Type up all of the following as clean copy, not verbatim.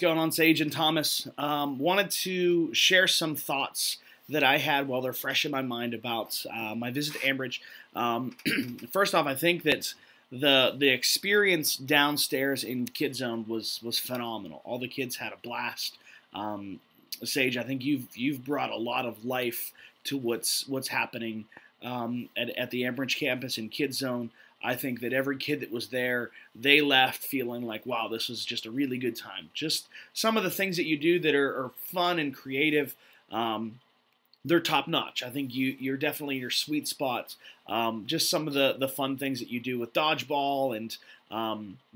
going on, Sage and Thomas? Wanted to share some thoughts that I had while they're fresh in my mind about my visit to Ambridge. First off, I think that the experience downstairs in Kid Zone was phenomenal. All the kids had a blast. Sage, I think you've brought a lot of life to what's happening at the Ambridge campus in Kid Zone. I think that every kid that was there, they left feeling like, wow, this was just a really good time. Just some of the things that you do that are fun and creative, they're top notch. I think you're definitely in your sweet spot. Just some of the fun things that you do with dodgeball and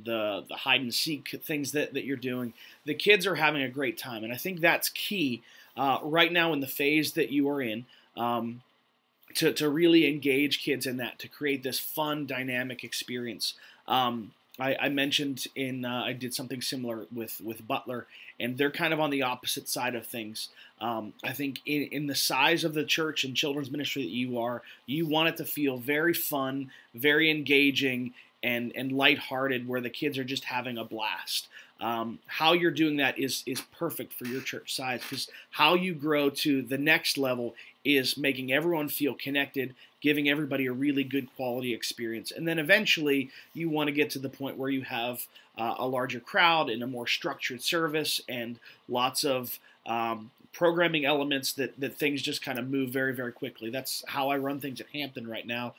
the hide and seek things that you're doing. The kids are having a great time, and I think that's key right now in the phase that you are in. To really engage kids in that, to create this fun, dynamic experience. I mentioned I did something similar with Butler, and they're kind of on the opposite side of things. I think in the size of the church and children's ministry that you want it to feel very fun, very engaging, and lighthearted, where the kids are just having a blast. How you're doing that is perfect for your church size, because how you grow to the next level is making everyone feel connected, giving everybody a really good quality experience. And then eventually you want to get to the point where you have a larger crowd and a more structured service and lots of programming elements that things just kind of move very, very quickly. That's how I run things at Hampton right now.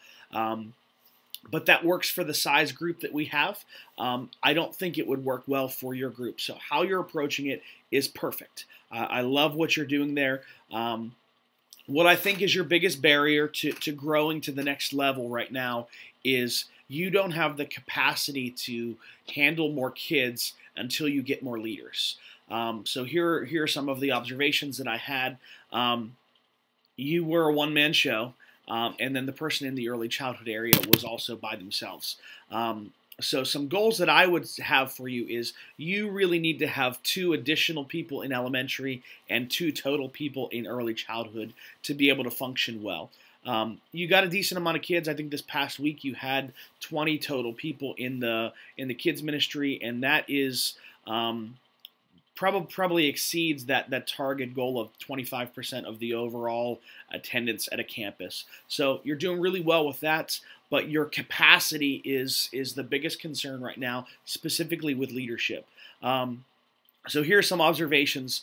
But that works for the size group that we have. I don't think it would work well for your group. So how you're approaching it is perfect. I love what you're doing there. What I think is your biggest barrier to growing to the next level right now is you don't have the capacity to handle more kids until you get more leaders. So here are some of the observations that I had. You were a one-man show. And then the person in the early childhood area was also by themselves. So some goals that I would have for you is you really need to have 2 additional people in elementary and 2 total people in early childhood to be able to function well. You got a decent amount of kids. I think this past week you had 20 total people in the kids ministry, and that is probably exceeds that target goal of 25% of the overall attendance at a campus. So you're doing really well with that, but your capacity is the biggest concern right now, specifically with leadership. So here are some observations.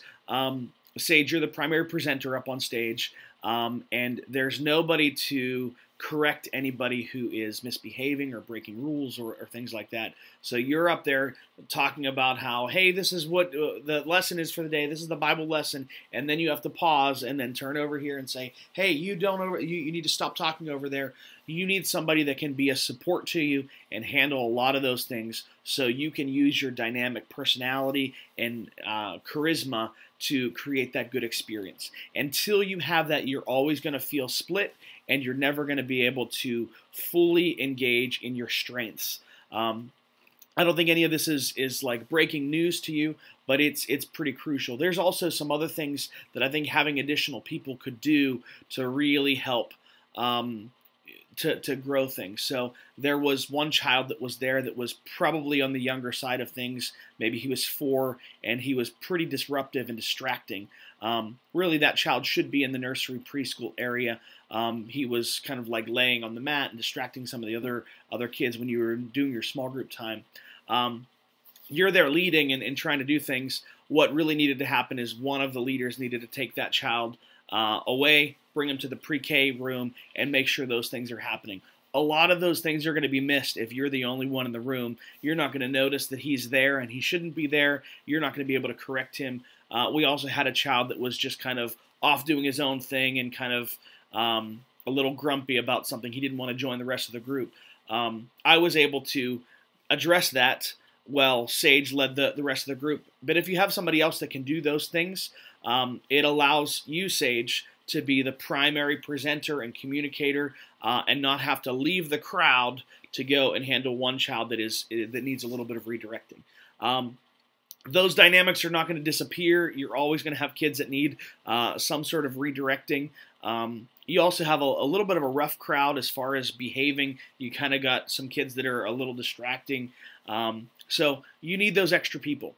Sage, you're the primary presenter up on stage, and there's nobody to correct anybody who is misbehaving or breaking rules or things like that. So you're up there talking about how, hey, this is what the lesson is for the day. This is the Bible lesson. And then you have to pause and then turn over here and say, hey, you need to stop talking over there. You need somebody that can be a support to you and handle a lot of those things, so you can use your dynamic personality and charisma to create that good experience. Until you have that, you're always going to feel split, and you're never going to be able to fully engage in your strengths. I don't think any of this is like breaking news to you, but it's pretty crucial. There's also some other things that I think having additional people could do to really help to grow things. So there was one child that was there that was probably on the younger side of things. Maybe he was 4, and he was pretty disruptive and distracting. Really, that child should be in the nursery preschool area. He was kind of like laying on the mat and distracting some of the other kids when you were doing your small group time. You're there leading and trying to do things. What really needed to happen is one of the leaders needed to take that child away, bring him to the pre-K room, and make sure those things are happening. A lot of those things are going to be missed if you're the only one in the room. You're not going to notice that he's there and he shouldn't be there. You're not going to be able to correct him. We also had a child that was just kind of off doing his own thing and kind of a little grumpy about something. He didn't want to join the rest of the group. I was able to address that. Well, Sage led the rest of the group. But if you have somebody else that can do those things, it allows you, Sage, to be the primary presenter and communicator, and not have to leave the crowd to go and handle one child that needs a little bit of redirecting. Those dynamics are not going to disappear. You're always going to have kids that need some sort of redirecting. You also have a little bit of a rough crowd as far as behaving. You kind of got some kids that are a little distracting. So you need those extra people.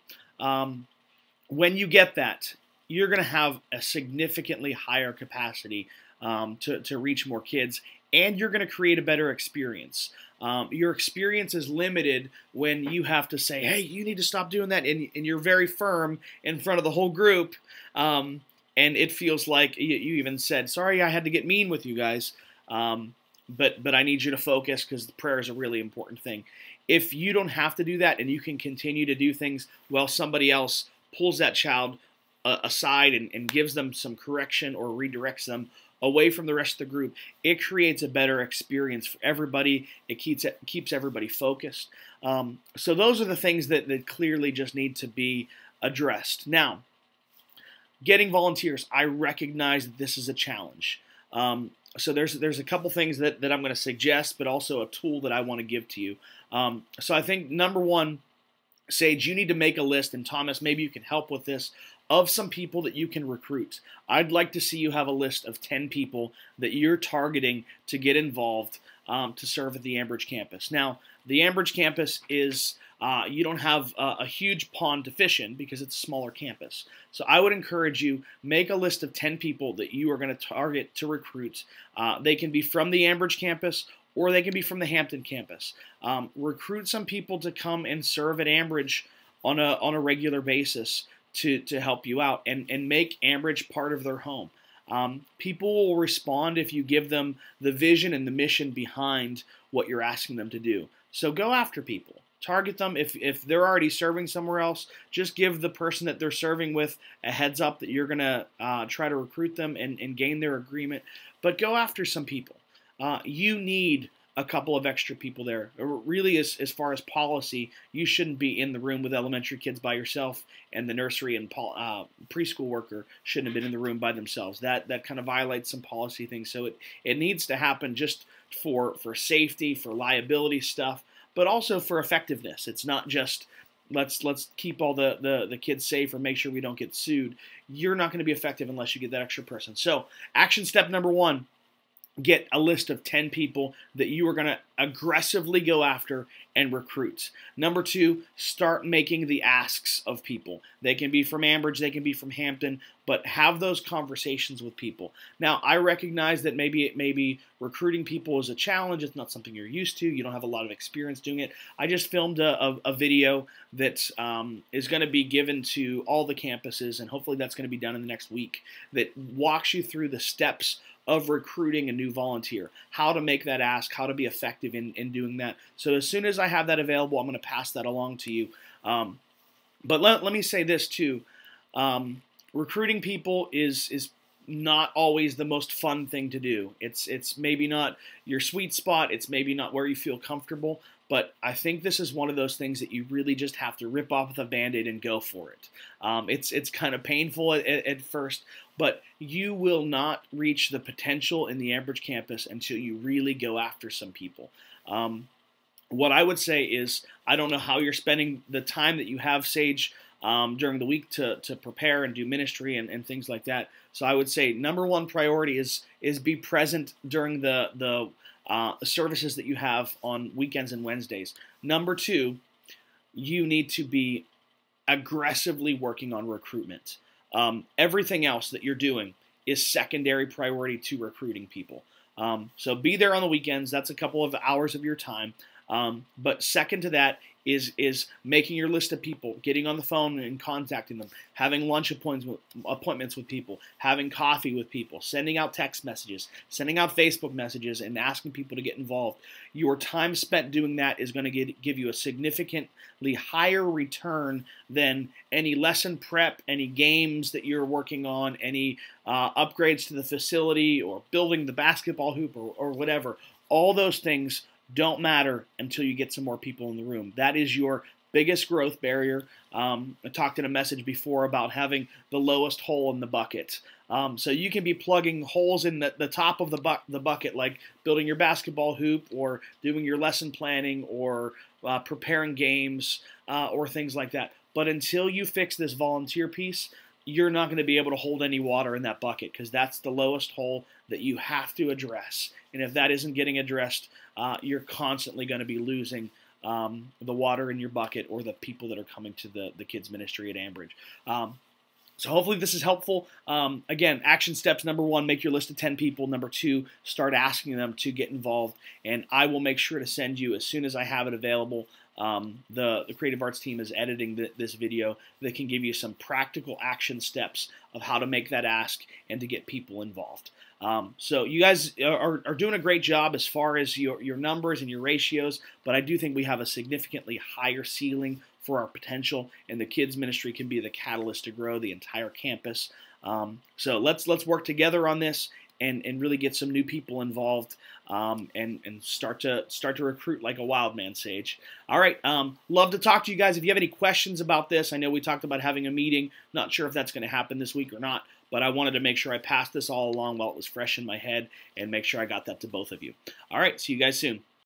when you get that, you're going to have a significantly higher capacity to reach more kids, and you're going to create a better experience. Your experience is limited when you have to say, hey, you need to stop doing that, and you're very firm in front of the whole group, and it feels like you even said, sorry, I had to get mean with you guys, but I need you to focus because prayer is a really important thing. If you don't have to do that and you can continue to do things while somebody else pulls that child aside and gives them some correction or redirects them away from the rest of the group, it creates a better experience for everybody. It keeps everybody focused. So those are the things that clearly just need to be addressed. Now, getting volunteers, I recognize that this is a challenge. So there's a couple things that I'm going to suggest, but also a tool that I want to give to you. So I think number one, Sage, you need to make a list, and Thomas, maybe you can help with this, of some people that you can recruit. I'd like to see you have a list of 10 people that you're targeting to get involved to serve at the Ambridge campus. Now, the Ambridge campus is, you don't have a huge pond to fish in because it's a smaller campus. So I would encourage you, make a list of 10 people that you are going to target to recruit. They can be from the Ambridge campus or they can be from the Hampton campus. Recruit some people to come and serve at Ambridge on a regular basis to help you out and make Ambridge part of their home. People will respond if you give them the vision and the mission behind what you're asking them to do. So go after people. Target them. If they're already serving somewhere else, just give the person that they're serving with a heads up that you're going to try to recruit them and gain their agreement. But go after some people. You need a couple of extra people there. Really, as far as policy, you shouldn't be in the room with elementary kids by yourself, and the nursery and preschool worker shouldn't have been in the room by themselves. That kind of violates some policy things. So it needs to happen just for safety, for liability stuff, but also for effectiveness. It's not just let's keep all the kids safe or make sure we don't get sued. You're not going to be effective unless you get that extra person. So action step number one, get a list of 10 people that you are going to aggressively go after and recruit. Number two, start making the asks of people. They can be from Ambridge, they can be from Hampton, but have those conversations with people. Now, I recognize that maybe recruiting people is a challenge. It's not something you're used to. You don't have a lot of experience doing it. I just filmed a video that is going to be given to all the campuses, and hopefully that's going to be done in the next week, that walks you through the steps of recruiting a new volunteer, how to make that ask, how to be effective in doing that. So as soon as I have that available, I'm going to pass that along to you. But let me say this too. Recruiting people is not always the most fun thing to do. It's maybe not your sweet spot. It's maybe not where you feel comfortable. But I think this is one of those things that you really just have to rip off the Band-Aid and go for it. It's kind of painful at first, but you will not reach the potential in the Ambridge campus until you really go after some people. What I would say is, I don't know how you're spending the time that you have, Sage, during the week to prepare and do ministry and things like that. So I would say number one priority is be present during the services that you have on weekends and Wednesdays. Number two, you need to be aggressively working on recruitment. Everything else that you're doing is secondary priority to recruiting people. So be there on the weekends. That's a couple of hours of your time. But second to that is making your list of people, getting on the phone and contacting them, having lunch appointments with people, having coffee with people, sending out text messages, sending out Facebook messages, and asking people to get involved. Your time spent doing that is going to give you a significantly higher return than any lesson prep, any games that you're working on, any upgrades to the facility, or building the basketball hoop, or whatever. All those things don't matter until you get some more people in the room. That is your biggest growth barrier. I talked in a message before about having the lowest hole in the bucket. So you can be plugging holes in the top of the bucket, like building your basketball hoop, or doing your lesson planning, or preparing games, or things like that. But until you fix this volunteer piece, you're not going to be able to hold any water in that bucket, because that's the lowest hole that you have to address. And if that isn't getting addressed, you're constantly going to be losing the water in your bucket or the people that are coming to the kids ministry at Ambridge. So hopefully this is helpful. Again, action steps: number 1, make your list of 10 people. Number 2, start asking them to get involved. And I will make sure to send you, as soon as I have it available, the Creative Arts team is editing this video that can give you some practical action steps of how to make that ask and to get people involved. So you guys are doing a great job as far as your numbers and your ratios, but I do think we have a significantly higher ceiling for our potential, and the kids ministry can be the catalyst to grow the entire campus. So let's work together on this and really get some new people involved, and start to recruit like a wild man, Sage. All right, love to talk to you guys. If you have any questions about this, I know we talked about having a meeting. Not sure if that's going to happen this week or not, but I wanted to make sure I passed this all along while it was fresh in my head and make sure I got that to both of you. All right, see you guys soon.